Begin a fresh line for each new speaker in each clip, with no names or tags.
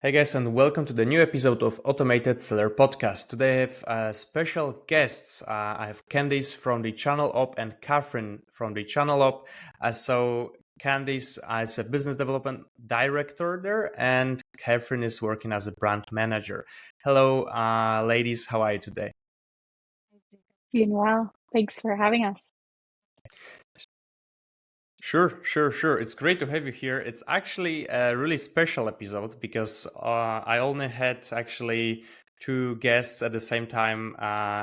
Hey guys, and welcome to the new episode of Automated Seller Podcast. Today I have special guests. I have Candace from the Channel Op and Cathryn from the Channel Op. So Candace is a business development director there, and Cathryn is working as a brand manager. Hello, ladies. How are you today?
Doing well. Thanks for having us.
Sure. It's great to have you here. It's actually a really special episode because I only had actually two guests at the same time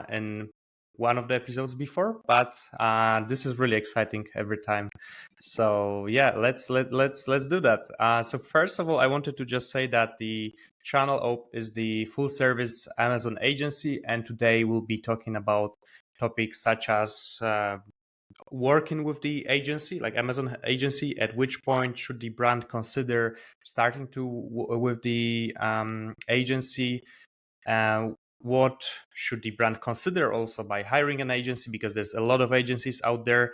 in one of the episodes before, but this is really exciting every time. So yeah, let's do that. So first of all, I wanted to just say that the Channel Op is the full service Amazon agency, and today we'll be talking about topics such as working with the agency, like Amazon agency. At which point should the brand consider starting to with the agency? What should the brand consider also by hiring an agency, because there's a lot of agencies out there.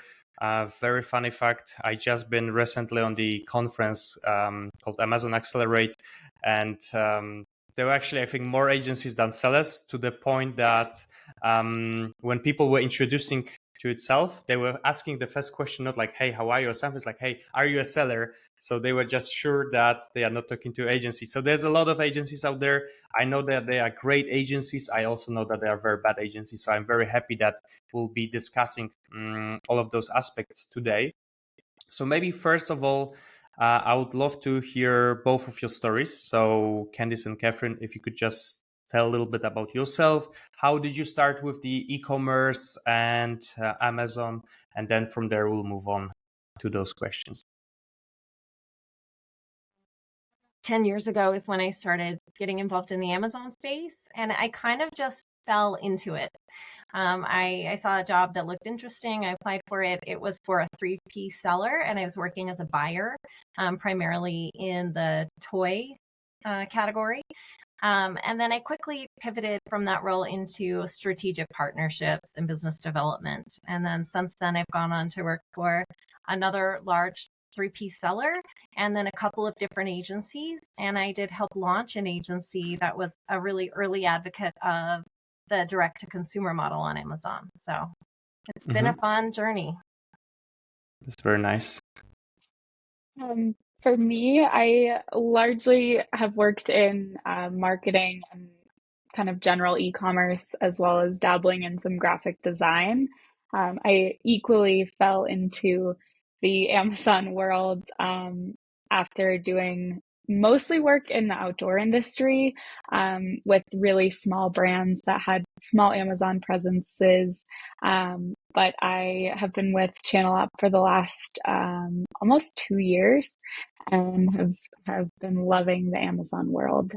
Very funny fact, I just been recently on the conference called Amazon Accelerate, and there were actually, I think, more agencies than sellers, to the point that when people were introducing to itself, they were asking the first question not like, hey, how are you, or something. It's like, hey, are you a seller? So they were just sure that they are not talking to agencies. So there's a lot of agencies out there. I know that they are great agencies. I also know that they are very bad agencies. So I'm very happy that we'll be discussing all of those aspects today. So maybe first of all, I would love to hear both of your stories. So Candace and Cathryn, if you could just tell a little bit about yourself. How did you start with the e-commerce and Amazon? And then from there, we'll move on to those questions.
10 years ago is when I started getting involved in the Amazon space, and I kind of just fell into it. I saw a job that looked interesting. I applied for it. It was for a 3P seller, and I was working as a buyer, primarily in the toy category. And then I quickly pivoted from that role into strategic partnerships and business development. And then since then, I've gone on to work for another large 3P seller and then a couple of different agencies. And I did help launch an agency that was a really early advocate of the direct to consumer model on Amazon. So it's been a fun journey.
That's very nice.
For me, I largely have worked in marketing and kind of general e-commerce, as well as dabbling in some graphic design. I equally fell into the Amazon world after doing mostly work in the outdoor industry with really small brands that had small Amazon presences. But I have been with Channel Up for the last almost 2 years and have been loving the Amazon world.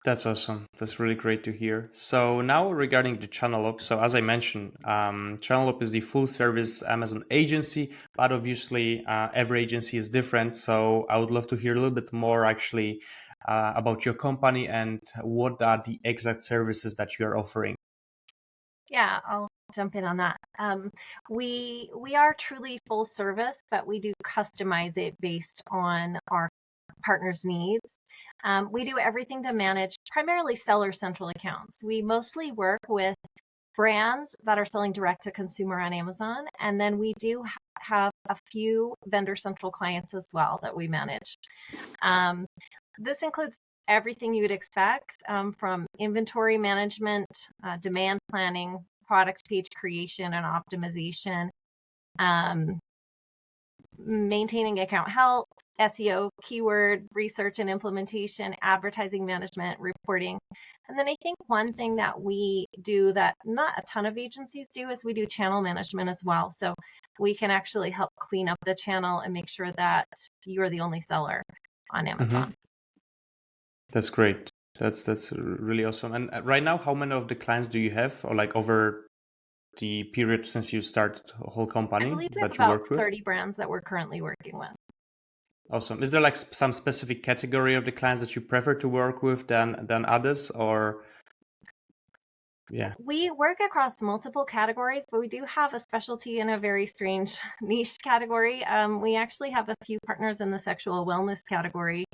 That's awesome. That's really great to hear. So now regarding the Channel Op, so as I mentioned, Channel Op is the full service Amazon agency, but obviously every agency is different. So I would love to hear a little bit more actually about your company and what are the exact services that you are offering.
Yeah, I'll jump in on that. We are truly full service, but we do customize it based on our partners' needs. We do everything to manage primarily seller central accounts. We mostly work with brands that are selling direct to consumer on Amazon. And then we do have a few vendor central clients as well that we manage. This includes everything you would expect from inventory management, demand planning, product page creation and optimization, maintaining account health, SEO, keyword research and implementation, advertising management, reporting. And then I think one thing that we do that not a ton of agencies do is we do channel management as well. So we can actually help clean up the channel and make sure that you're the only seller on Amazon.
That's great. That's really awesome. And right now, how many of the clients do you have, or like over the period since you started the whole company
I believe we have
that you
about
work with?
30 brands that we're currently working with.
Awesome. Is there like some specific category of the clients that you prefer to work with than others, or yeah?
We work across multiple categories, but we do have a specialty in a very strange niche category. We actually have a few partners in the sexual wellness category.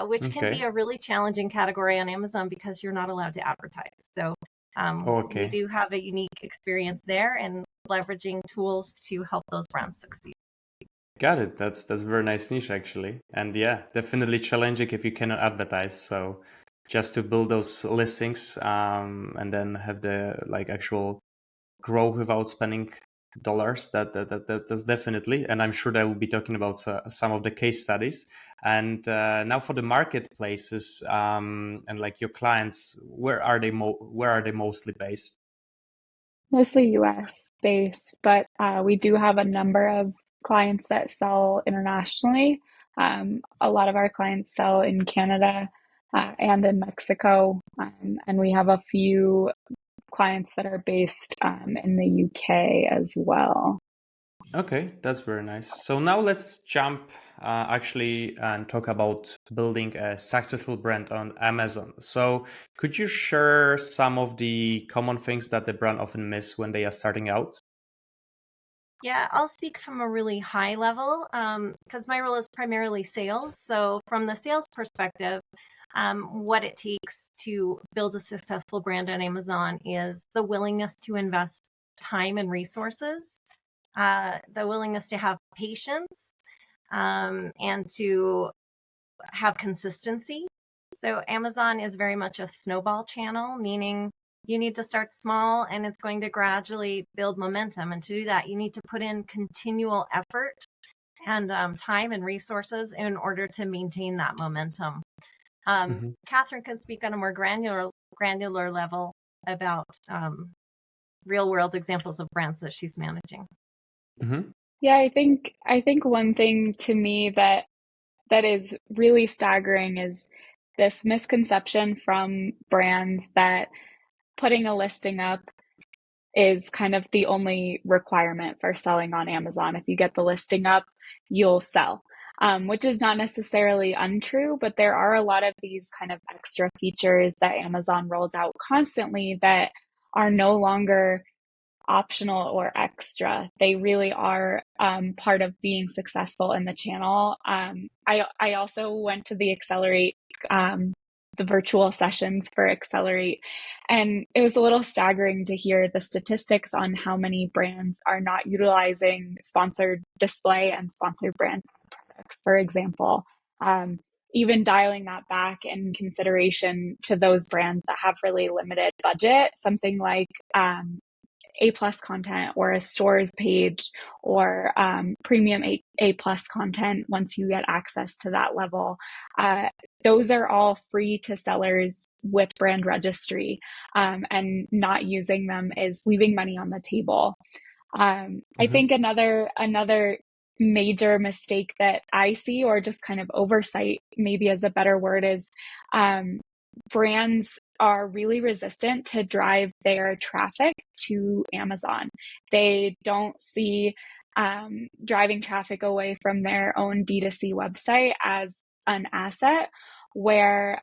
which can be
Okay.
a really challenging category on Amazon because you're not allowed to advertise. So we
Okay.
do have a unique experience there and leveraging tools to help those brands succeed.
Got it. That's a very nice niche actually. And yeah, definitely challenging if you cannot advertise. So just to build those listings and then have the like actual grow without spending dollars, that's definitely. And I'm sure that we'll be talking about some of the case studies. And now for the marketplaces and like your clients, where are they mostly based?
Mostly US based, but we do have a number of clients that sell internationally. A lot of our clients sell in Canada and in Mexico, and we have a few clients that are based in the UK as well.
Okay, that's very nice. So now let's jump actually and talk about building a successful brand on Amazon. So could you share some of the common things that the brand often miss when they are starting out?
Yeah, I'll speak from a really high level because my role is primarily sales. So, from the sales perspective, what it takes to build a successful brand on Amazon is the willingness to invest time and resources, the willingness to have patience, and to have consistency. So, Amazon is very much a snowball channel, meaning you need to start small and it's going to gradually build momentum. And to do that, you need to put in continual effort and time and resources in order to maintain that momentum.
Hmm.
Cathryn can speak on a more granular level about real world examples of brands that she's managing.
Hmm.
Yeah, I think one thing to me that is really staggering is this misconception from brands that putting a listing up is kind of the only requirement for selling on Amazon. If you get the listing up, you'll sell, which is not necessarily untrue, but there are a lot of these kind of extra features that Amazon rolls out constantly that are no longer optional or extra. They really are part of being successful in the channel. I also went to the Accelerate, the virtual sessions for Accelerate, and it was a little staggering to hear the statistics on how many brands are not utilizing sponsored display and sponsored brand products, for example. Even dialing that back in consideration to those brands that have really limited budget, something like a plus content or a stores page or premium A plus content once you get access to that level. Those are all free to sellers with brand registry, and not using them is leaving money on the table. I
Hmm.
think another major mistake that I see, or just kind of oversight, maybe is a better word, is brands are really resistant to drive their traffic to Amazon. They don't see driving traffic away from their own D2C website as an asset, where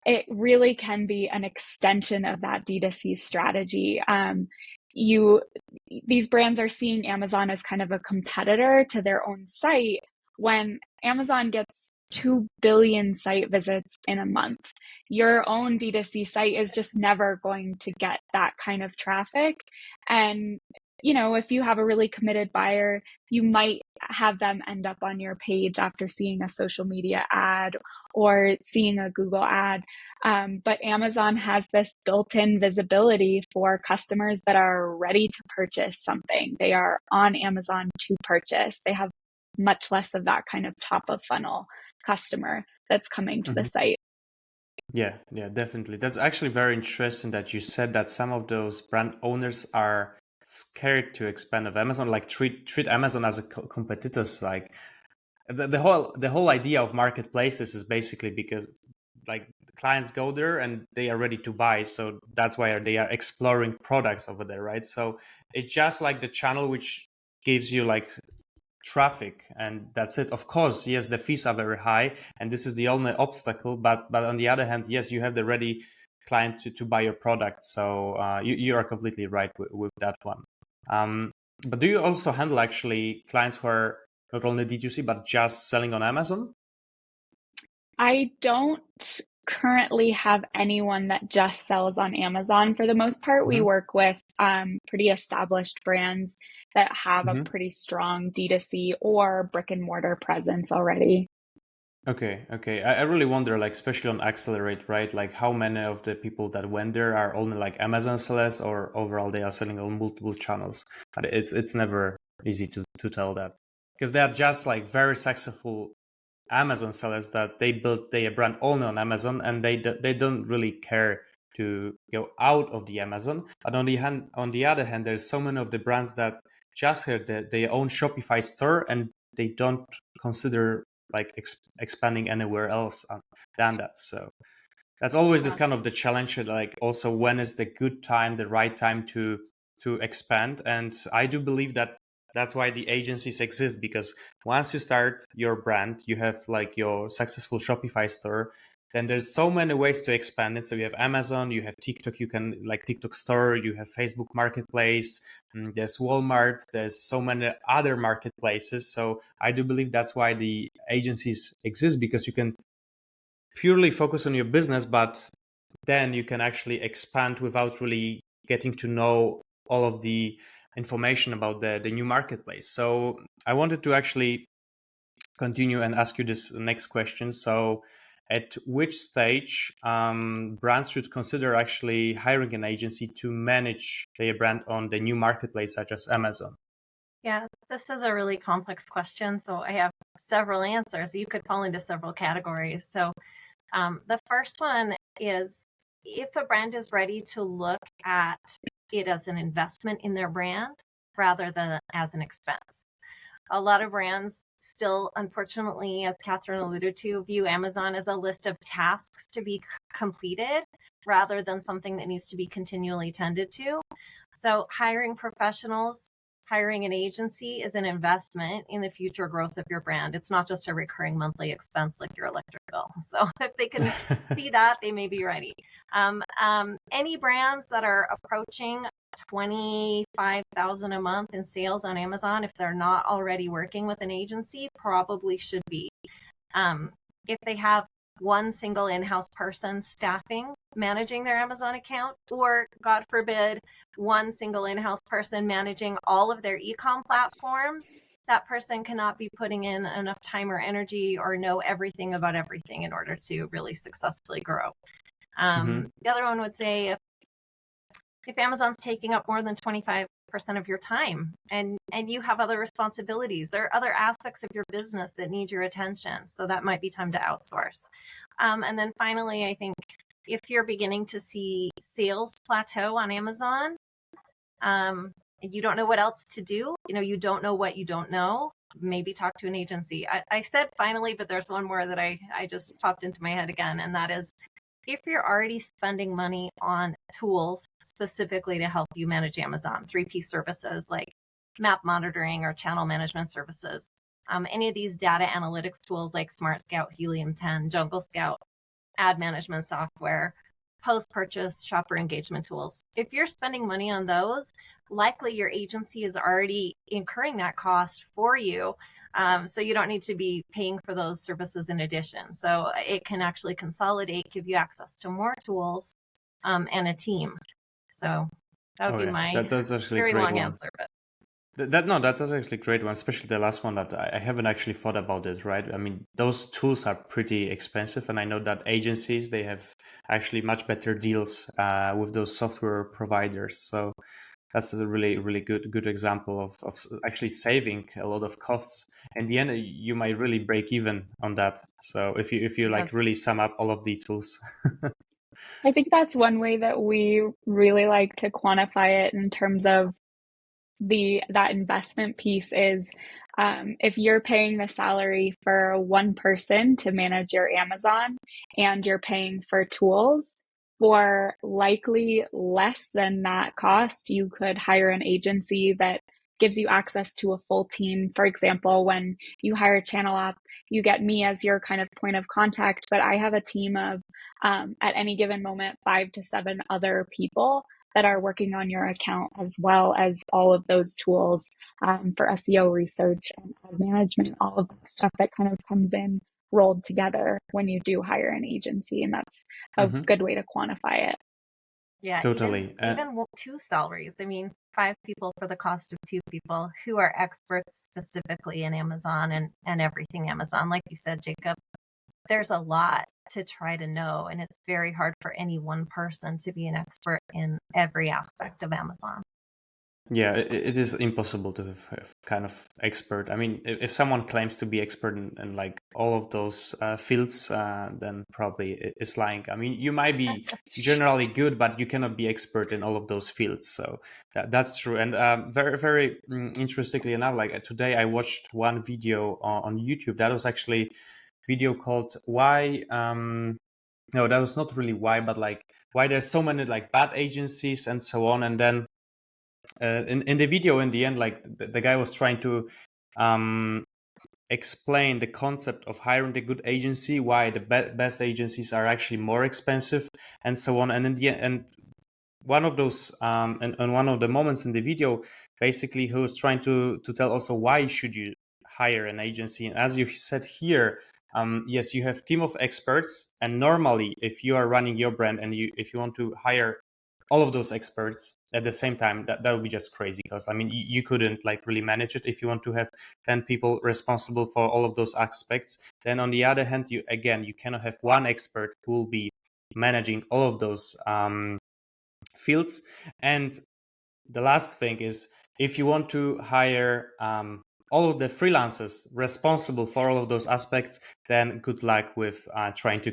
it really can be an extension of that D2C strategy. These brands are seeing Amazon as kind of a competitor to their own site when Amazon gets 2 billion site visits in a month. Your own D2C site is just never going to get that kind of traffic. And, if you have a really committed buyer, you might have them end up on your page after seeing a social media ad or seeing a Google ad. But Amazon has this built-in visibility for customers that are ready to purchase something. They are on Amazon to purchase. They have much less of that kind of top of funnel customer that's coming to the
Hmm.
site.
Yeah, definitely. That's actually very interesting that you said that some of those brand owners are scared to expand of Amazon, like treat Amazon as a competitors. Like the whole idea of marketplaces is basically because like the clients go there and they are ready to buy, so that's why they are exploring products over there, right? So it's just like the channel which gives you like traffic and that's it. Of course, yes, the fees are very high and this is the only obstacle, but on the other hand, yes, you have the ready client to buy your product. So you are completely right with that one. But do you also handle actually clients who are not only D2C but just selling on Amazon?
I don't currently have anyone that just sells on Amazon. For the most part, we
Mm-hmm.
work with pretty established brands that have a
Mm-hmm.
pretty strong D2C or brick and mortar presence already.
Okay, okay. I really wonder, like, especially on Accelerate, right? Like, how many of the people that went there are only like Amazon sellers, or overall they are selling on multiple channels? But it's never easy to tell that, because they are just like very successful Amazon sellers that they built their brand only on Amazon, and they don't really care to go out of the Amazon. But on the other hand, there's so many of the brands that just have their own Shopify store, and they don't consider like expanding anywhere else than that. So that's always this kind of the challenge. Like, also, when is the good time, the right time to expand? And I do believe that that's why the agencies exist, because once you start your brand, you have like your successful Shopify store, then there's so many ways to expand it. So you have Amazon, you have TikTok, you can like TikTok store, you have Facebook Marketplace, there's Walmart, there's so many other marketplaces. So I do believe that's why the agencies exist, because you can purely focus on your business, but then you can actually expand without really getting to know all of the information about the new marketplace. So I wanted to actually continue and ask you this next question. So at which stage brands should consider actually hiring an agency to manage their brand on the new marketplace, such as Amazon?
Yeah, this is a really complex question. So I have several answers. You could fall into several categories. So the first one is if a brand is ready to look at it as an investment in their brand rather than as an expense. A lot of brands still, unfortunately, as Cathryn alluded to, view Amazon as a list of tasks to be completed rather than something that needs to be continually tended to. So hiring professionals, hiring an agency is an investment in the future growth of your brand. It's not just a recurring monthly expense like your electric bill. So if they can see that, they may be ready. Any brands that are approaching 25,000 a month in sales on Amazon, if they're not already working with an agency, probably should be. If they have one single in-house person staffing, managing their Amazon account, or God forbid, one single in-house person managing all of their e-com platforms, that person cannot be putting in enough time or energy or know everything about everything in order to really successfully grow.
Mm-hmm.
The other one would say if Amazon's taking up more than 25% of your time and you have other responsibilities, there are other aspects of your business that need your attention. So that might be time to outsource. And then finally, I think if you're beginning to see sales plateau on Amazon, you don't know what else to do, you don't know what you don't know, maybe talk to an agency. I said finally, but there's one more that I just popped into my head again, and that is if you're already spending money on tools specifically to help you manage Amazon, 3P services like map monitoring or channel management services, any of these data analytics tools like Smart Scout, Helium 10, Jungle Scout, ad management software, post-purchase shopper engagement tools. If you're spending money on those, likely your agency is already incurring that cost for you. So you don't need to be paying for those services in addition. So it can actually consolidate, give you access to more tools and a team. So that would be my
That's actually a
very
great
long
one.
answer. But
That's actually a great one, especially the last one that I haven't actually thought about it, right? I mean, those tools are pretty expensive, and I know that agencies, they have actually much better deals with those software providers. So that's a really, really good example of actually saving a lot of costs. In the end, you might really break even on that. So if you like really sum up all of the tools.
I think that's one way that we really like to quantify it in terms of that investment piece is if you're paying the salary for one person to manage your Amazon and you're paying for tools for likely less than that cost, you could hire an agency that gives you access to a full team. For example, when you hire Channel Op, you get me as your kind of point of contact, but I have a team of at any given moment 5 to 7 other people that are working on your account, as well as all of those tools for SEO research and ad management, all of that stuff that kind of comes in rolled together when you do hire an agency. And that's a good way to quantify it.
Yeah,
Totally.
even 2 salaries. I mean, 5 people for the cost of 2 people who are experts specifically in Amazon and everything Amazon. Like you said, Jacob, there's a lot to try to know, and it's very hard for any one person to be an expert in every aspect of Amazon.
Yeah, it is impossible to have kind of expert. I mean, if someone claims to be expert in like all of those fields, then probably is lying. I mean, you might be generally good, but you cannot be expert in all of those fields. So that's true. And very, very interestingly enough, like today I watched one video on YouTube that was actually video called "Why." No, that was not really why, but like why there's so many like bad agencies and so on, and then. In the video, in the end, like the guy was trying to explain the concept of hiring the good agency, why the best agencies are actually more expensive, and so on. And in the end, one of those and one of the moments in the video, basically, he was trying to tell also why should you hire an agency. And as you said here, yes, you have team of experts, and normally, if you are running your brand and if you want to hire all of those experts at the same time, that would be just crazy, because I mean you couldn't like really manage it if you want to have 10 people responsible for all of those aspects. Then on the other hand, you cannot have one expert who will be managing all of those fields. And the last thing is, if you want to hire all of the freelancers responsible for all of those aspects, then good luck with trying to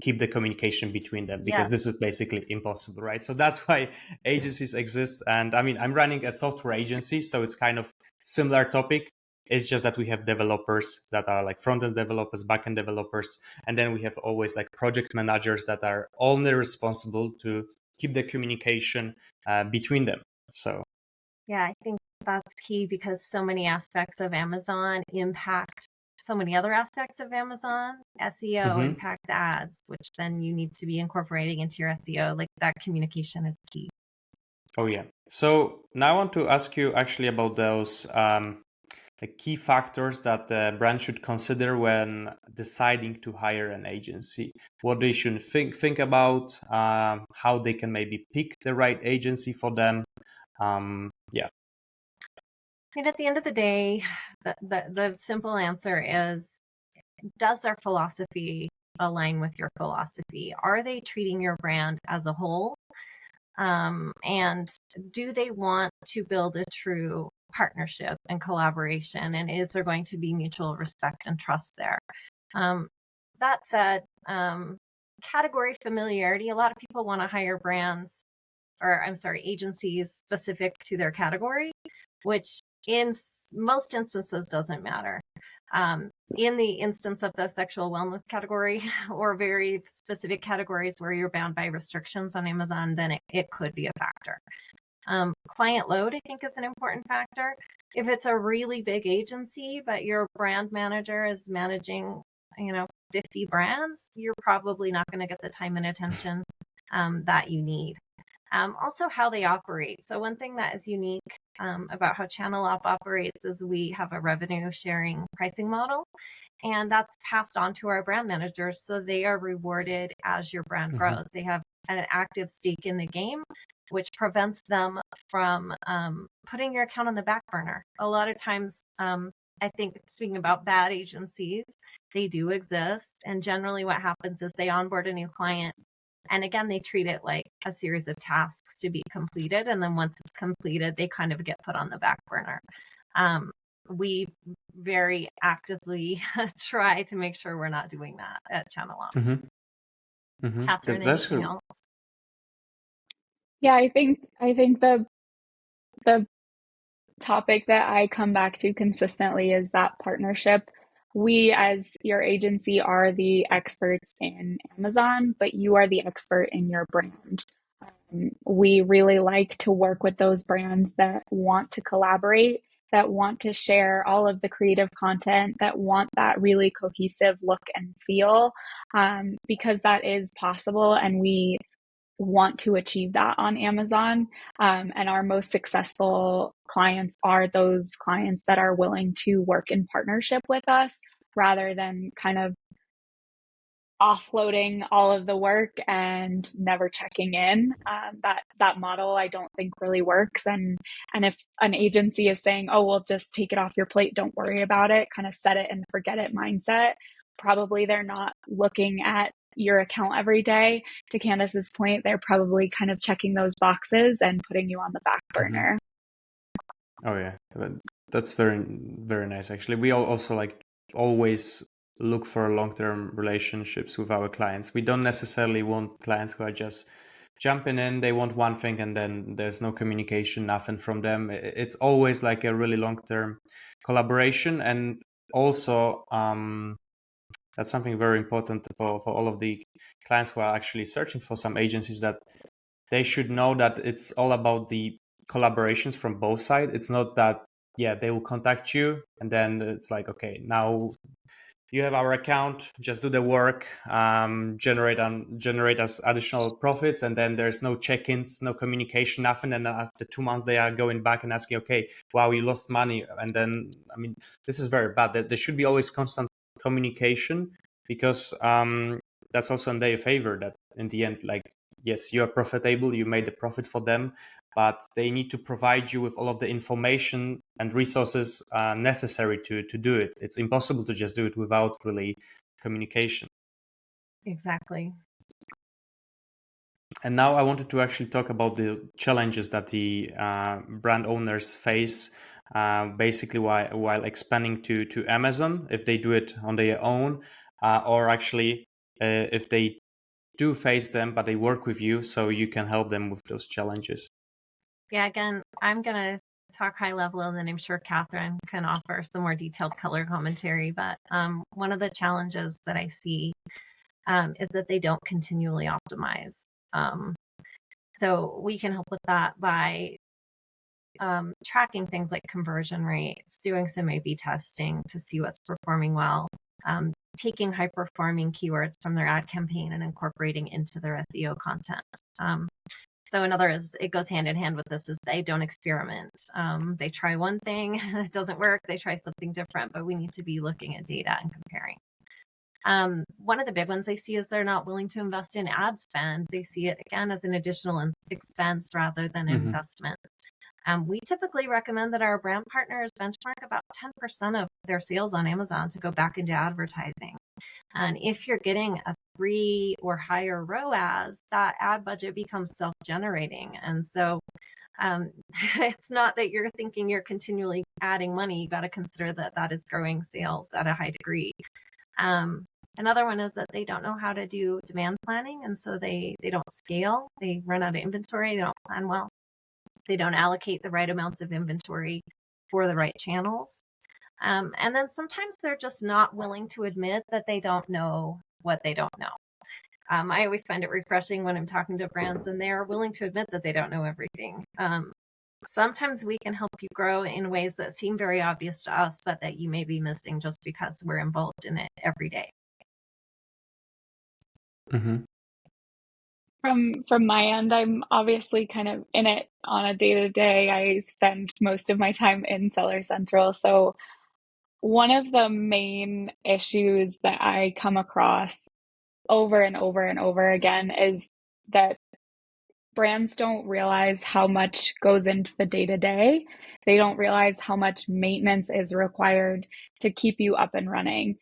keep the communication between them, because this is basically impossible, right? So that's why agencies exist. And I mean, I'm running a software agency, so it's kind of similar topic. It's just that we have developers that are like front-end developers, back-end developers, and then we have always like project managers that are only responsible to keep the communication between them. So
yeah, I think that's key, because so many aspects of Amazon impact so many other aspects of Amazon. SEO impacts ads, which then you need to be incorporating into your SEO. Like, that communication is key.
Oh yeah. So now I want to ask you actually about those the key factors that the brand should consider when deciding to hire an agency. What they should think about, how they can maybe pick the right agency for them. Yeah.
I mean, at the end of the day, the simple answer is, does their philosophy align with your philosophy? Are they treating your brand as a whole? And do they want to build a true partnership and collaboration? And is there going to be mutual respect and trust there? That said, category familiarity. A lot of people want to hire agencies specific to their category, which in most instances doesn't matter. In the instance of the sexual wellness category or very specific categories where you're bound by restrictions on Amazon, then it could be a factor. Client load, I think, is an important factor. If it's a really big agency, but your brand manager is managing, 50 brands, you're probably not going to get the time and attention that you need. Also, how they operate. So one thing that is unique about how Channel Op operates is we have a revenue sharing pricing model, and that's passed on to our brand managers. So they are rewarded as your brand grows. They have an active stake in the game, which prevents them from putting your account on the back burner. A lot of times, I think, speaking about bad agencies, they do exist. And generally what happens is they onboard a new client. And again, they treat it like a series of tasks to be completed. And then once it's completed, they kind of get put on the back burner. We very actively try to make sure we're not doing that at Channel Op. Cathryn, anything else?
Yeah, I think the topic that I come back to consistently is that partnership. We, as your agency, are the experts in Amazon, but you are the expert in your brand. We really like to work with those brands that want to collaborate, that want to share all of the creative content, that want that really cohesive look and feel, because that is possible, and we want to achieve that on Amazon. And our most successful clients are those clients that are willing to work in partnership with us. rather than kind of offloading all of the work and never checking in. That model I don't think really works. And if an agency is saying, "Oh, well, just take it off your plate, don't worry about it," kind of set it and forget it mindset, probably they're not looking at your account every day. To Candace's point, they're probably kind of checking those boxes and putting you on the back burner.
Oh yeah, that's very, very nice. Actually, we also like always look for long-term relationships with our clients. We don't necessarily want clients who are just jumping in. They want one thing and then there's no communication, nothing from them. It's always like a really long-term collaboration. And also, that's something very important for all of the clients who are actually searching for some agencies, that they should know that it's all about the collaborations from both sides. It's not that, yeah, they will contact you and then it's like, okay, now you have our account, just do the work, generate us additional profits, and then there's no check-ins, no communication, nothing. And then after 2 months, they are going back and asking, okay, wow, you lost money. And then, I mean, this is very bad. There should be always constant communication, because that's also in their favor, that in the end, like, yes, you are profitable, you made a profit for them, but they need to provide you with all of the information and resources necessary to do it. It's impossible to just do it without really communication.
Exactly.
And now I wanted to actually talk about the challenges that the brand owners face, basically while expanding to Amazon, if they do it on their own, or actually if they do face them, but they work with you, so you can help them with those challenges.
Yeah, again, I'm going to talk high level, and then I'm sure Cathryn can offer some more detailed color commentary. But one of the challenges that I see is that they don't continually optimize. So we can help with that by tracking things like conversion rates, doing some A/B testing to see what's performing well, taking high-performing keywords from their ad campaign and incorporating into their SEO content. So in other words, it goes hand in hand with this, is they don't experiment. They try one thing, it doesn't work, they try something different, but we need to be looking at data and comparing. One of the big ones they see is they're not willing to invest in ad spend. They see it, again, as an additional expense rather than an investment. We typically recommend that our brand partners benchmark about 10% of their sales on Amazon to go back into advertising. And if you're getting a 3 or higher ROAS, that ad budget becomes self-generating. And so it's not that you're thinking you're continually adding money. You got to consider that that is growing sales at a high degree. Another one is that they don't know how to do demand planning. And so they don't scale. They run out of inventory. They don't plan well. They don't allocate the right amounts of inventory for the right channels. And then sometimes they're just not willing to admit that they don't know what they don't know. I always find it refreshing when I'm talking to brands and they're willing to admit that they don't know everything. Sometimes we can help you grow in ways that seem very obvious to us, but that you may be missing just because we're involved in it every day.
From my end, I'm obviously kind of in it on a day-to-day. I spend most of my time in Seller Central. So one of the main issues that I come across over and over and over again is that brands don't realize how much goes into the day-to-day. They don't realize how much maintenance is required to keep you up and running.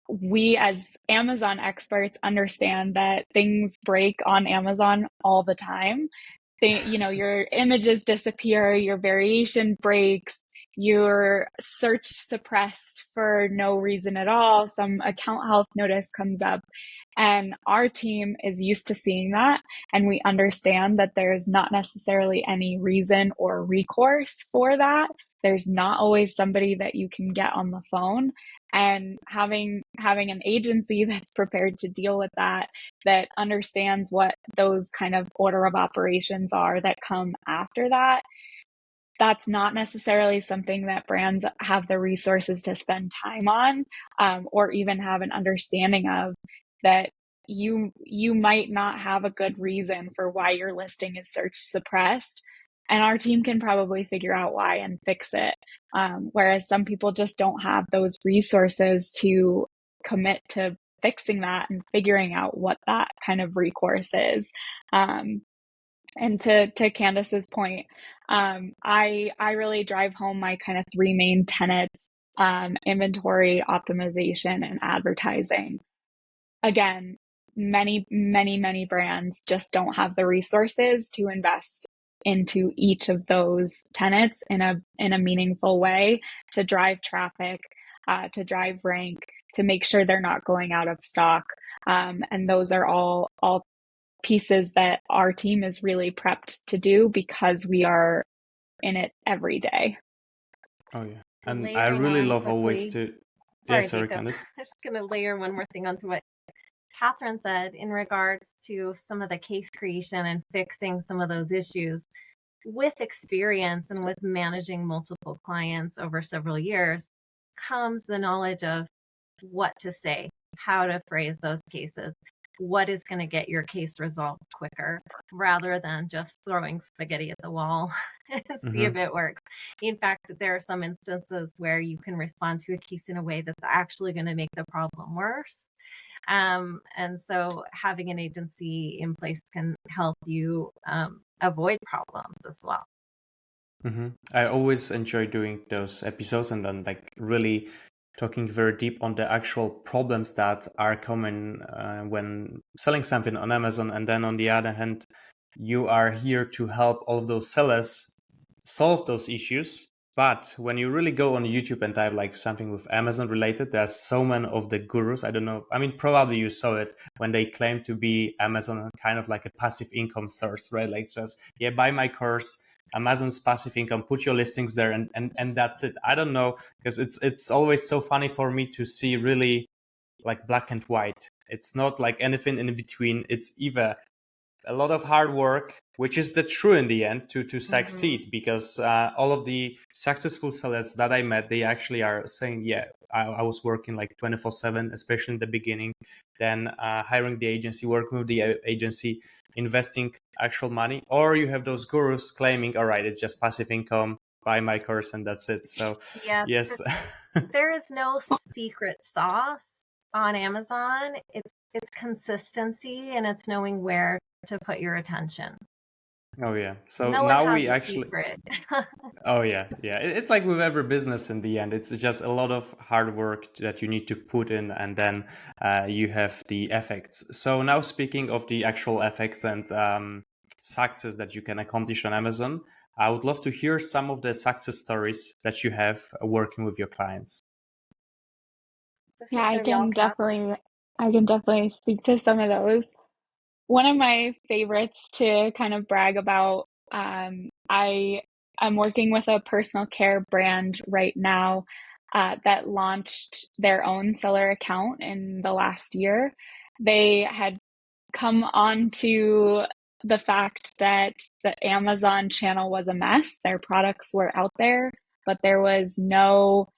We as Amazon experts understand that things break on Amazon all the time. Your images disappear, your variation breaks, your search suppressed for no reason at all, some account health notice comes up. And our team is used to seeing that. And we understand that there's not necessarily any reason or recourse for that. There's not always somebody that you can get on the phone. And having an agency that's prepared to deal with that understands what those kind of order of operations are that come after that, that's not necessarily something that brands have the resources to spend time on, or even have an understanding of. That you might not have a good reason for why your listing is search suppressed, and our team can probably figure out why and fix it. Whereas some people just don't have those resources to commit to fixing that and figuring out what that kind of recourse is. And to Candace's point, I really drive home my kind of three main tenets: inventory, optimization, and advertising. Again, many brands just don't have the resources to invest into each of those tenets in a meaningful way to drive traffic, to drive rank, to make sure they're not going out of stock. And those are all pieces that our team is really prepped to do because we are in it every day.
Oh yeah. And I really love always to sorry,
Jacob.
Candace.
I'm just going to layer one more thing onto what Cathryn said in regards to some of the case creation and fixing some of those issues. With experience and with managing multiple clients over several years comes the knowledge of what to say, how to phrase those cases, what is going to get your case resolved quicker, rather than just throwing spaghetti at the wall and see if it works. In fact, there are some instances where you can respond to a case in a way that's actually going to make the problem worse. And so having an agency in place can help you avoid problems as well.
I always enjoy doing those episodes and then like really talking very deep on the actual problems that are common when selling something on Amazon. And then on the other hand, you are here to help all of those sellers solve those issues. But when you really go on YouTube and type like something with Amazon related, there's so many of the gurus. I don't know. I mean, probably you saw it when they claim to be Amazon kind of like a passive income source, right? Like just, yeah, buy my course, Amazon's passive income, put your listings there, and that's it. I don't know, because it's always so funny for me to see really like black and white. It's not like anything in between. It's either a lot of hard work, which is the true in the end to succeed, because all of the successful sellers that I met, they actually are saying, yeah, I was working like 24/7, especially in the beginning, then hiring the agency, working with the agency, investing actual money. Or you have those gurus claiming, all right, it's just passive income, buy my course and that's it. So
yeah,
yes.
there is no secret sauce on Amazon. It's consistency, and it's knowing where to put your attention.
Oh yeah. So
no
now
one has
we
a
actually
secret.
Oh yeah. It's like with every business in the end. It's just a lot of hard work that you need to put in, and then you have the effects. So now speaking of the actual effects and success that you can accomplish on Amazon, I would love to hear some of the success stories that you have working with your clients.
Yeah, I can definitely speak to some of those. One of my favorites to kind of brag about, I'm working with a personal care brand right now that launched their own seller account in the last year. They had come on to the fact that the Amazon channel was a mess. Their products were out there, but there was no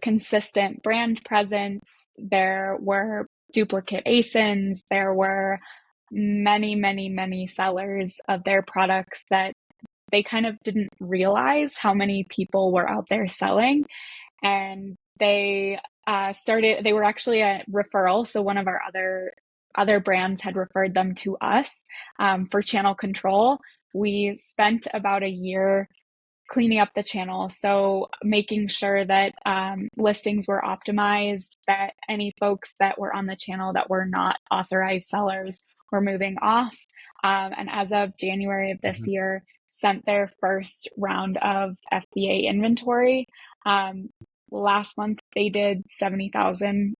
consistent brand presence. There were duplicate ASINs. There were many sellers of their products that they kind of didn't realize how many people were out there selling. And they were actually a referral. So one of our other brands had referred them to us for channel control. We spent about a year cleaning up the channel. So making sure that listings were optimized, that any folks that were on the channel that were not authorized sellers were moving off. And as of January of this year, sent their first round of FBA inventory. Last month, they did 70,000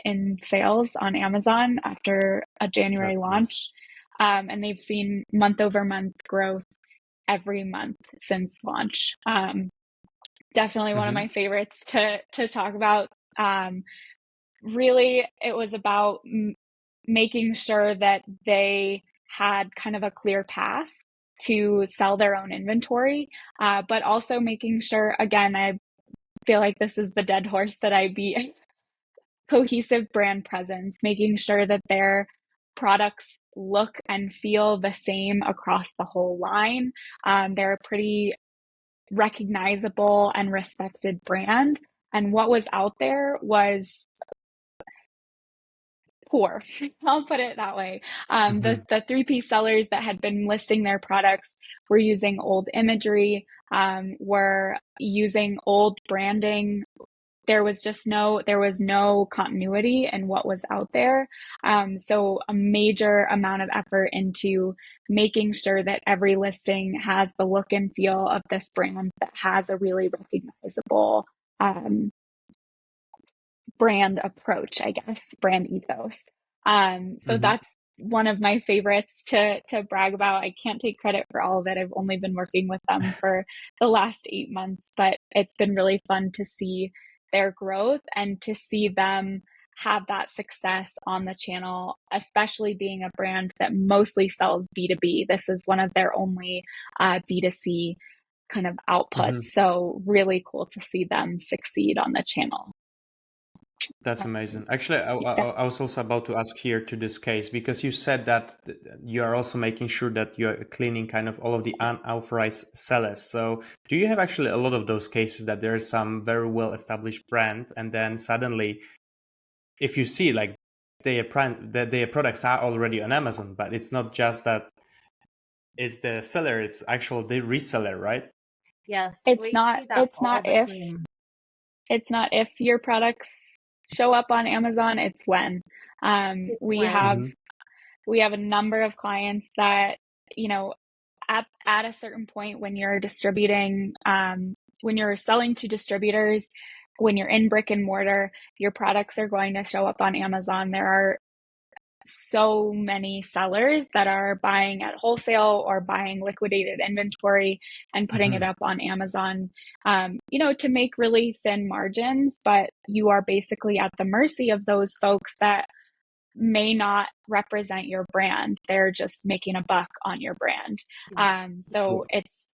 in sales on Amazon after a January
That's
launch.
nice.
And they've seen month-over-month growth every month since launch. Definitely one of my favorites to talk about. Really, it was about making sure that they had kind of a clear path to sell their own inventory, but also making sure, again, I feel like this is the dead horse that I beat, cohesive brand presence, making sure that they're products look and feel the same across the whole line. They're a pretty recognizable and respected brand. And what was out there was poor. I'll put it that way. The three-piece sellers that had been listing their products were using old imagery, were using old branding. There was no continuity in what was out there. So a major amount of effort into making sure that every listing has the look and feel of this brand that has a really recognizable brand approach, I guess, brand ethos. So that's one of my favorites to brag about. I can't take credit for all of it. I've only been working with them for the last 8 months, but it's been really fun to see their growth and to see them have that success on the channel, especially being a brand that mostly sells B2B. This is one of their only D2C kind of outputs. So really cool to see them succeed on the channel.
That's amazing. Actually, I was also about to ask here to this case, because you said that you are also making sure that you're cleaning kind of all of the unauthorized sellers. So do you have actually a lot of those cases that there is some very well established brand, and then suddenly if you see like their products are already on Amazon, but it's not just that it's the seller, it's actual the reseller, right?
Yes.
It's not if your products show up on Amazon, it's when. We have a number of clients that, you know, at a certain point when you're distributing, when you're selling to distributors, when you're in brick and mortar, your products are going to show up on Amazon. There are so many sellers that are buying at wholesale or buying liquidated inventory and putting it up on Amazon, you know, to make really thin margins, but you are basically at the mercy of those folks that may not represent your brand. They're just making a buck on your brand. So it's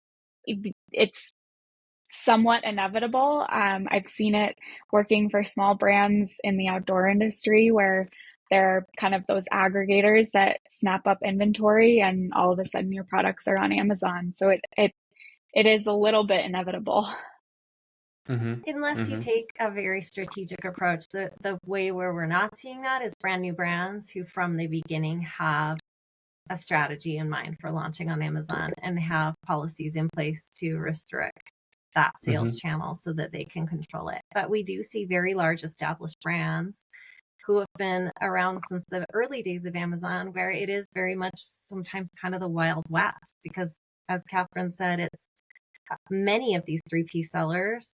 somewhat inevitable. I've seen it working for small brands in the outdoor industry where they're kind of those aggregators that snap up inventory and all of a sudden your products are on Amazon. So it is a little bit inevitable.
Unless you take a very strategic approach. The way where we're not seeing that is brand new brands who from the beginning have a strategy in mind for launching on Amazon and have policies in place to restrict that sales channel so that they can control it. But we do see very large established brands who have been around since the early days of Amazon, where it is very much sometimes kind of the Wild West, because as Cathryn said, it's many of these 3P sellers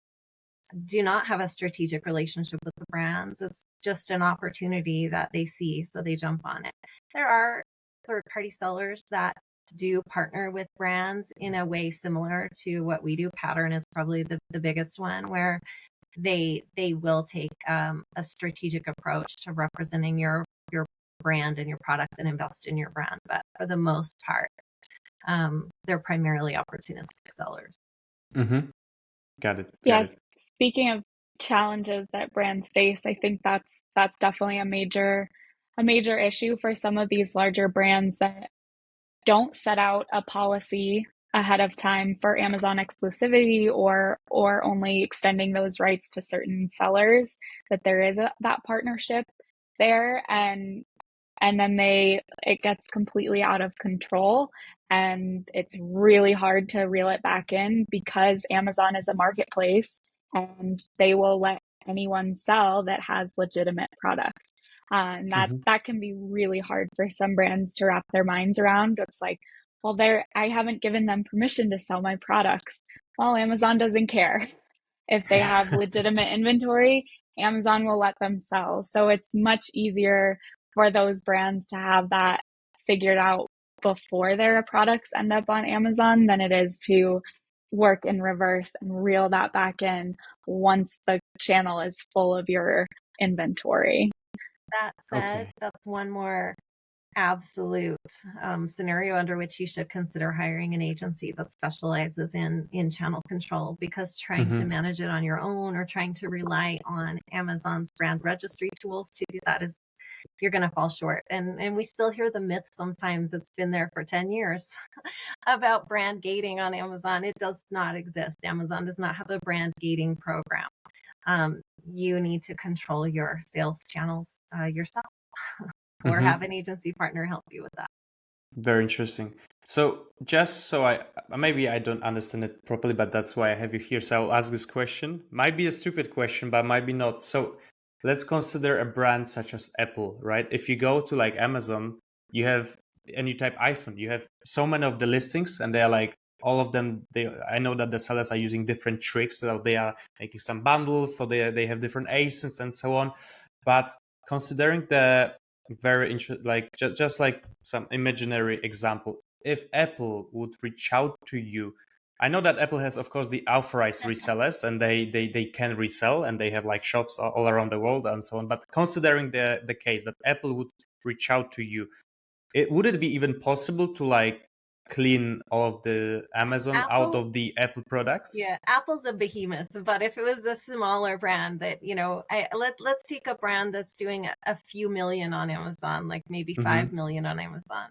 do not have a strategic relationship with the brands. It's just an opportunity that they see, so they jump on it. There are third-party sellers that do partner with brands in a way similar to what we do. Pattern is probably the biggest one, where they will take a strategic approach to representing your brand and your product and invest in your brand. But for the most part, they're primarily opportunistic sellers.
Got it.
Yes. Speaking of challenges that brands face, I think that's definitely a major issue for some of these larger brands that don't set out a policy ahead of time for Amazon exclusivity or only extending those rights to certain sellers, that there is that partnership there, and then it gets completely out of control, and it's really hard to reel it back in because Amazon is a marketplace and they will let anyone sell that has legitimate product. And that can be really hard for some brands to wrap their minds around. It's like, well, I haven't given them permission to sell my products. Well, Amazon doesn't care. If they have legitimate inventory, Amazon will let them sell. So it's much easier for those brands to have that figured out before their products end up on Amazon than it is to work in reverse and reel that back in once the channel is full of your inventory.
That said, that's one more absolute scenario under which you should consider hiring an agency that specializes in channel control, because trying to manage it on your own or trying to rely on Amazon's brand registry tools to do that you're going to fall short. And we still hear the myth sometimes. It's been there for 10 years about brand gating on Amazon. It does not exist. Amazon does not have a brand gating program. You need to control your sales channels yourself or have an agency partner help you with that.
Very interesting. So just so maybe I don't understand it properly, but that's why I have you here. So I'll ask this question. Might be a stupid question, but might be not. So let's consider a brand such as Apple, right? If you go to like Amazon, you have, and you type iPhone, you have so many of the listings, and they're like all of them. I know that the sellers are using different tricks, so they are making some bundles, so they have different ASINs and so on. But considering the very interesting, like just like some imaginary example, if Apple would reach out to you, I know that Apple has, of course, the authorized resellers, and they can resell, and they have like shops all around the world and so on. But considering the case that Apple would reach out to you, would it be even possible to like clean all of the Amazon out of the Apple products?
Yeah, Apple's a behemoth, but if it was a smaller brand that, let's take a brand that's doing a few million on Amazon, like maybe 5 million on Amazon.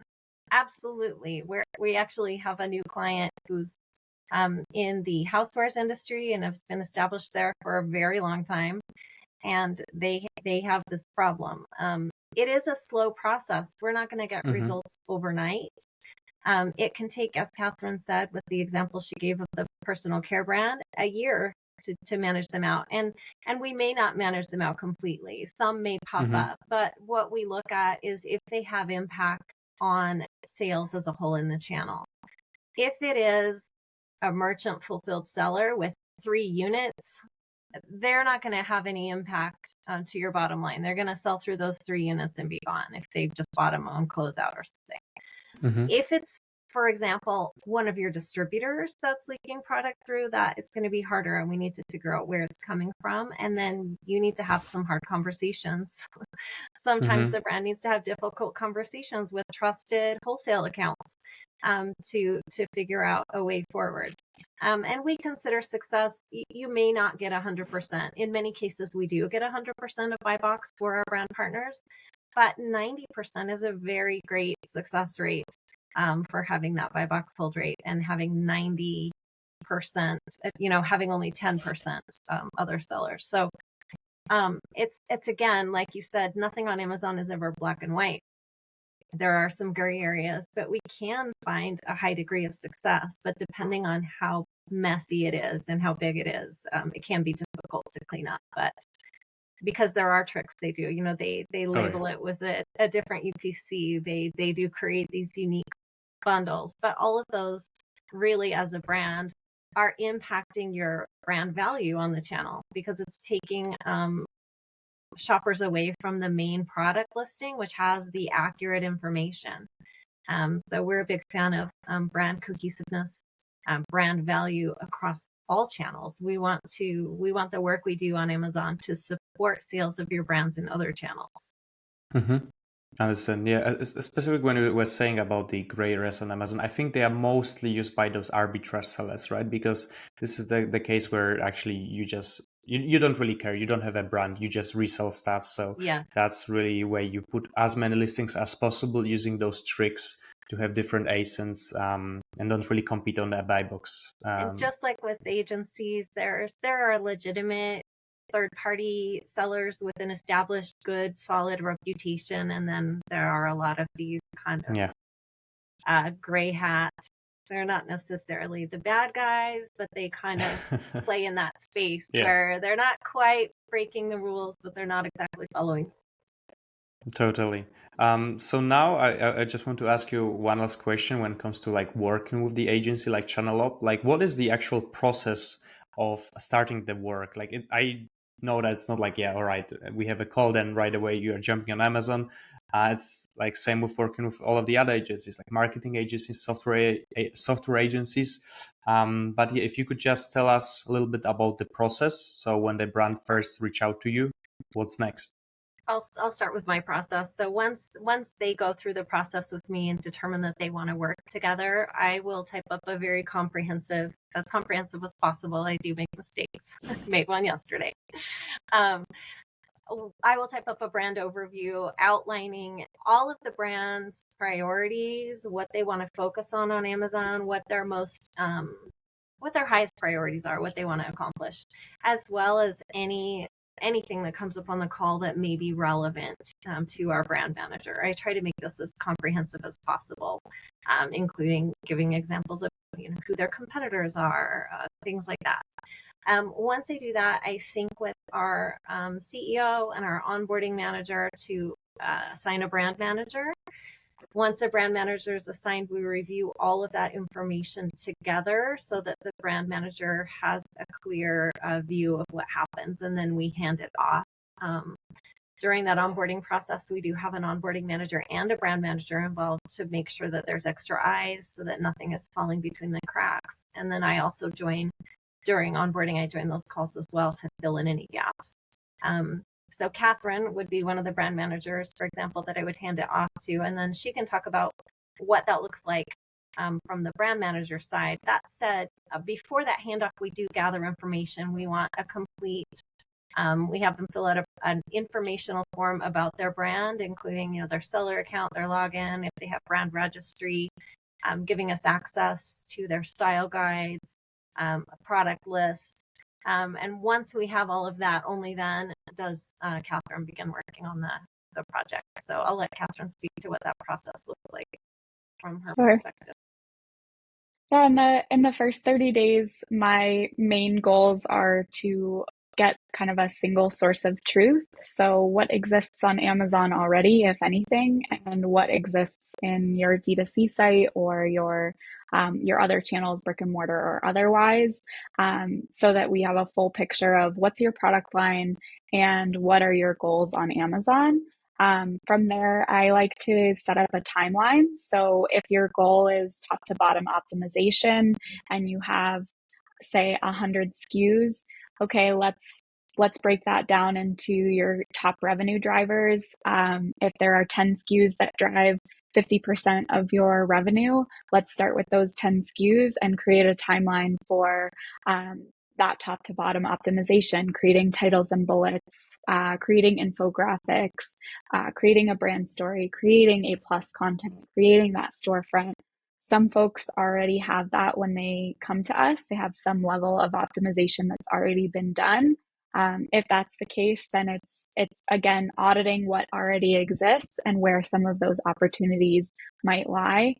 Absolutely. We actually have a new client who's in the housewares industry and has been established there for a very long time. And they have this problem. It is a slow process. We're not going to get results overnight. It can take, as Cathryn said, with the example she gave of the personal care brand, a year to manage them out. And we may not manage them out completely. Some may pop up, but what we look at is if they have impact on sales as a whole in the channel. If it is a merchant fulfilled seller with 3 units, they're not going to have any impact to your bottom line. They're going to sell through those 3 units and be gone if they just bought them on closeout or something. If it's, for example, one of your distributors that's leaking product through, that it's going to be harder, and we need to figure out where it's coming from. And then you need to have some hard conversations. Sometimes the brand needs to have difficult conversations with trusted wholesale accounts to figure out a way forward. And we consider success, you may not get 100%. In many cases, we do get 100% of buy box for our brand partners, but 90% is a very great success rate for having that buy box hold rate, and having 90%, having only 10% other sellers. So it's again, like you said, nothing on Amazon is ever black and white. There are some gray areas, but we can find a high degree of success. But depending on how messy it is and how big it is, it can be difficult to clean up. But because there are tricks they do, they label it with a different UPC. They do create these unique bundles, but all of those really, as a brand, are impacting your brand value on the channel, because it's taking shoppers away from the main product listing, which has the accurate information. So we're a big fan of brand cohesiveness, brand value across all channels. We want the work we do on Amazon to support sales of your brands in other channels.
I understand. Yeah, especially when we were saying about the gray areas on Amazon, I think they are mostly used by those arbitrage sellers, right? Because this is the case where actually you don't really care. You don't have a brand. You just resell stuff. So that's really where you put as many listings as possible using those tricks to have different ASINs and don't really compete on that buy box.
And just like with agencies, there are legitimate third-party sellers with an established, good, solid reputation, and then there are a lot of these kind of gray hat. They're not necessarily the bad guys, but they kind of play in that space where they're not quite breaking the rules, but they're not exactly following.
Totally. So now I just want to ask you one last question when it comes to like working with the agency, like Channel Up. Like, what is the actual process of starting the work? Like, I know that it's not like, all right, we have a call, then right away you are jumping on Amazon. It's like same with working with all of the other agencies, like marketing agencies, software agencies. But if you could just tell us a little bit about the process. So when the brand first reach out to you, what's next?
I'll start with my process. So once they go through the process with me and determine that they want to work together, I will type up a very comprehensive as possible. I do make mistakes. I made one yesterday. I will type up a brand overview outlining all of the brand's priorities, what they want to focus on Amazon, what their what their highest priorities are, what they want to accomplish, as well as anything that comes up on the call that may be relevant to our brand manager. I try to make this as comprehensive as possible, including giving examples of who their competitors are, things like that. Once I do that, I sync with our CEO and our onboarding manager to assign a brand manager. Once a brand manager is assigned, we review all of that information together so that the brand manager has a clear view of what happens, and then we hand it off. During that onboarding process, we do have an onboarding manager and a brand manager involved to make sure that there's extra eyes so that nothing is falling between the cracks. And then I also join during onboarding, I join those calls as well to fill in any gaps. So Cathryn would be one of the brand managers, for example, that I would hand it off to, and then she can talk about what that looks like from the brand manager side. That said, before that handoff, we do gather information. We want a complete, we have them fill out an informational form about their brand, including their seller account, their login, if they have brand registry, giving us access to their style guides, a product list. And once we have all of that, only then does Cathryn begin working on the project. So I'll let Cathryn speak to what that process looks like from her perspective.
Yeah, in the first 30 days, my main goals are to get kind of a single source of truth. So what exists on Amazon already, if anything, and what exists in your D2C site or your other channels, brick and mortar or otherwise, so that we have a full picture of what's your product line and what are your goals on Amazon. From there, I like to set up a timeline. So if your goal is top to bottom optimization and you have, say, 100 SKUs, okay, let's break that down into your top revenue drivers. If there are 10 SKUs that drive 50% of your revenue, let's start with those 10 SKUs and create a timeline for that top to bottom optimization, creating titles and bullets, creating infographics, creating a brand story, creating A+ content, creating that storefront. Some folks already have that when they come to us. They have some level of optimization that's already been done. If that's the case, then it's again auditing what already exists and where some of those opportunities might lie.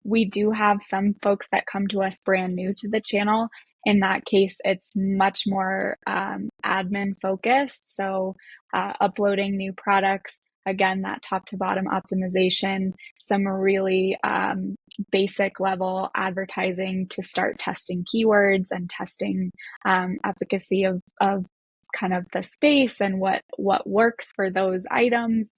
We do have some folks that come to us brand new to the channel. In that case, it's much more admin focused. So uploading new products, again, that top to bottom optimization, some really basic level advertising to start testing keywords and testing efficacy of kind of the space and what works for those items.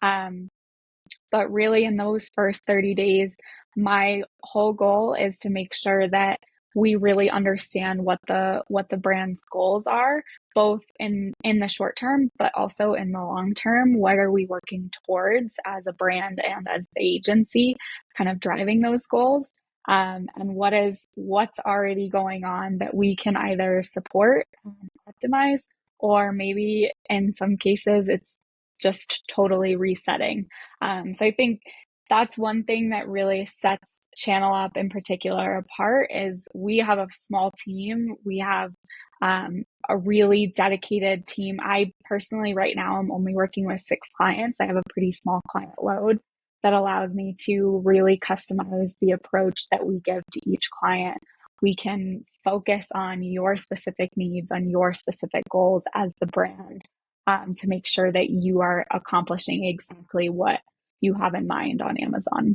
But really in those first 30 days, my whole goal is to make sure that we really understand what the brand's goals are, both in the short term, but also in the long term. What are we working towards as a brand and as the agency, kind of driving those goals? And what's already going on that we can either support and optimize, or maybe in some cases it's just totally resetting. So I think that's one thing that really sets Channel Up in particular apart is we have a small team. We have a really dedicated team. I personally right now am only working with 6 clients. I have a pretty small client load that allows me to really customize the approach that we give to each client. We can focus on your specific needs, on your specific goals as the brand, to make sure that you are accomplishing exactly what you have in mind on Amazon.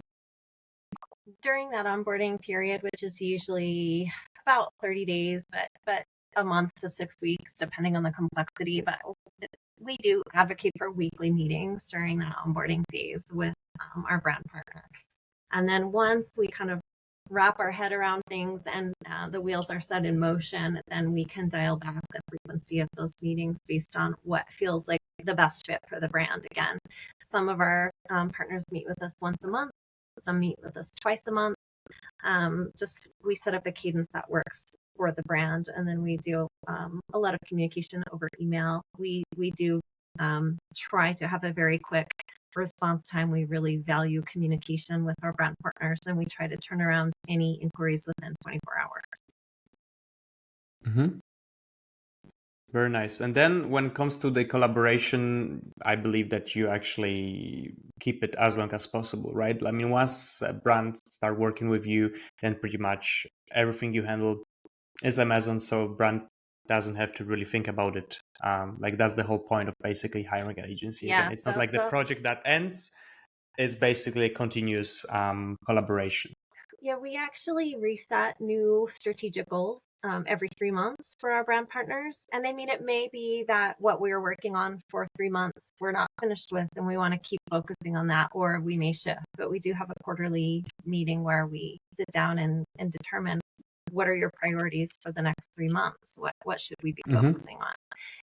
During that onboarding period, which is usually about 30 days, but a month to 6 weeks, depending on the complexity, but we do advocate for weekly meetings during that onboarding phase with our brand partner. And then once we kind of wrap our head around things and the wheels are set in motion, then we can dial back the frequency of those meetings based on what feels like the best fit for the brand. Again, some of our partners meet with us once a month, some meet with us twice a month. We set up a cadence that works for the brand. And then we do a lot of communication over email. We do try to have a very quick response time. We really value communication with our brand partners, and we try to turn around any inquiries within 24 hours.
Mm-hmm. Very nice. And then when it comes to the collaboration, I believe that you actually keep it as long as possible, right? I mean, once a brand start working with you, then pretty much everything you handle is Amazon, so brand doesn't have to really think about it. Like that's the whole point of basically hiring an agency.
Yeah,
Again, it's not like the project that ends. It's basically a continuous collaboration.
Yeah, we actually reset new strategic goals every 3 months for our brand partners. And I mean, it may be that what we were working on for 3 months, we're not finished with, and we want to keep focusing on that, or we may shift. But we do have a quarterly meeting where we sit down and determine what are your priorities for the next 3 months? What should we be focusing on?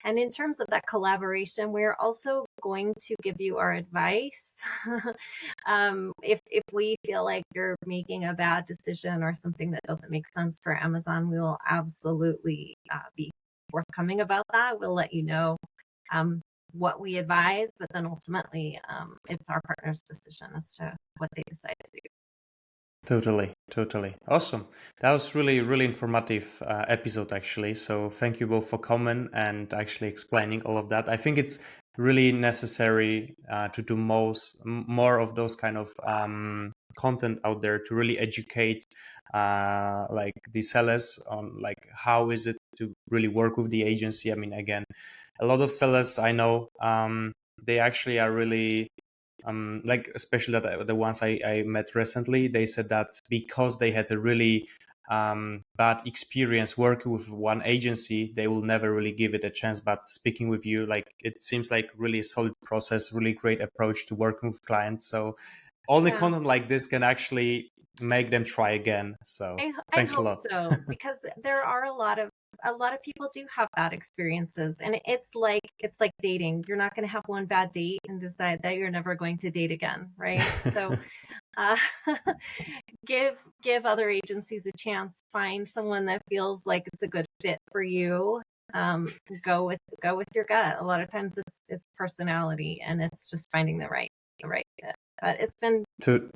And in terms of that collaboration, we're also going to give you our advice. If we feel like you're making a bad decision or something that doesn't make sense for Amazon, we will absolutely be forthcoming about that. We'll let you know what we advise, but then ultimately it's our partner's decision as to what they decide to do.
Totally. Awesome. That was really informative episode, actually. So thank you both for coming and actually explaining all of that. I think it's really necessary to do more of those kind of content out there to really educate like the sellers on like how is it to really work with the agency. I mean, again, a lot of sellers I know, they actually are really like especially the ones I met recently, they said that because they had a really bad experience working with one agency, they will never really give it a chance. But speaking with you, like it seems like really solid process, really great approach to working with clients. So only content like this can actually make them try again. So thanks a lot.
I hope so, because there are a lot of people do have bad experiences, and it's like dating. You're not going to have one bad date and decide that you're never going to date again, right? So give other agencies a chance. Find someone that feels like it's a good fit for you. Go with your gut. A lot of times it's personality, and it's just finding the right fit. But it's been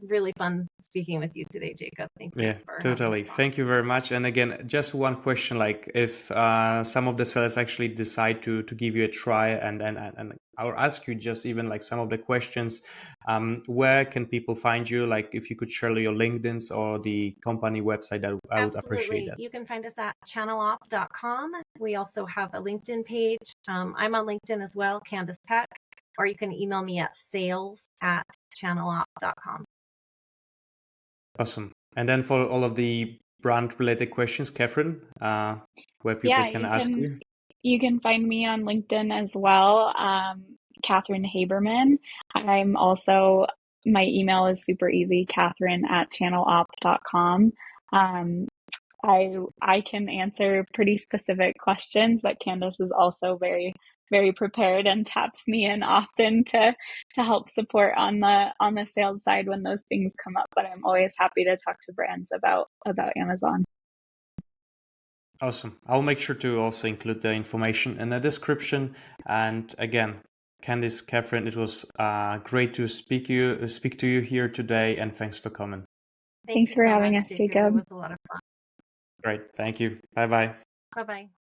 really fun speaking with you today, Jakob. Thank you.
Yeah, totally. Thank you very much. And again, just one question: like, if some of the sellers actually decide to give you a try, and I'll ask you just even like some of the questions. Where can people find you? Like, if you could share your LinkedIn's or the company website, that I would appreciate that.
You can find us at channelop.com. We also have a LinkedIn page. I'm on LinkedIn as well, Candace Tech. Or you can email me at sales@channelop.com.
Awesome. And then for all of the brand related questions, Cathryn, where people can ask you?
You can find me on LinkedIn as well, Cathryn Haberman. I'm also, my email is super easy, Cathryn@channelop.com. I can answer pretty specific questions, but Candace is also very prepared and taps me in often to help support on the sales side when those things come up. But I'm always happy to talk to brands about Amazon.
Awesome. I'll make sure to also include the information in the description. And again, Candace, Cathryn, it was great to speak to you here today, and thanks for coming.
Thanks for having us, Jakob.
It was a lot of fun.
Great. Thank you. Bye-bye.
Bye-bye.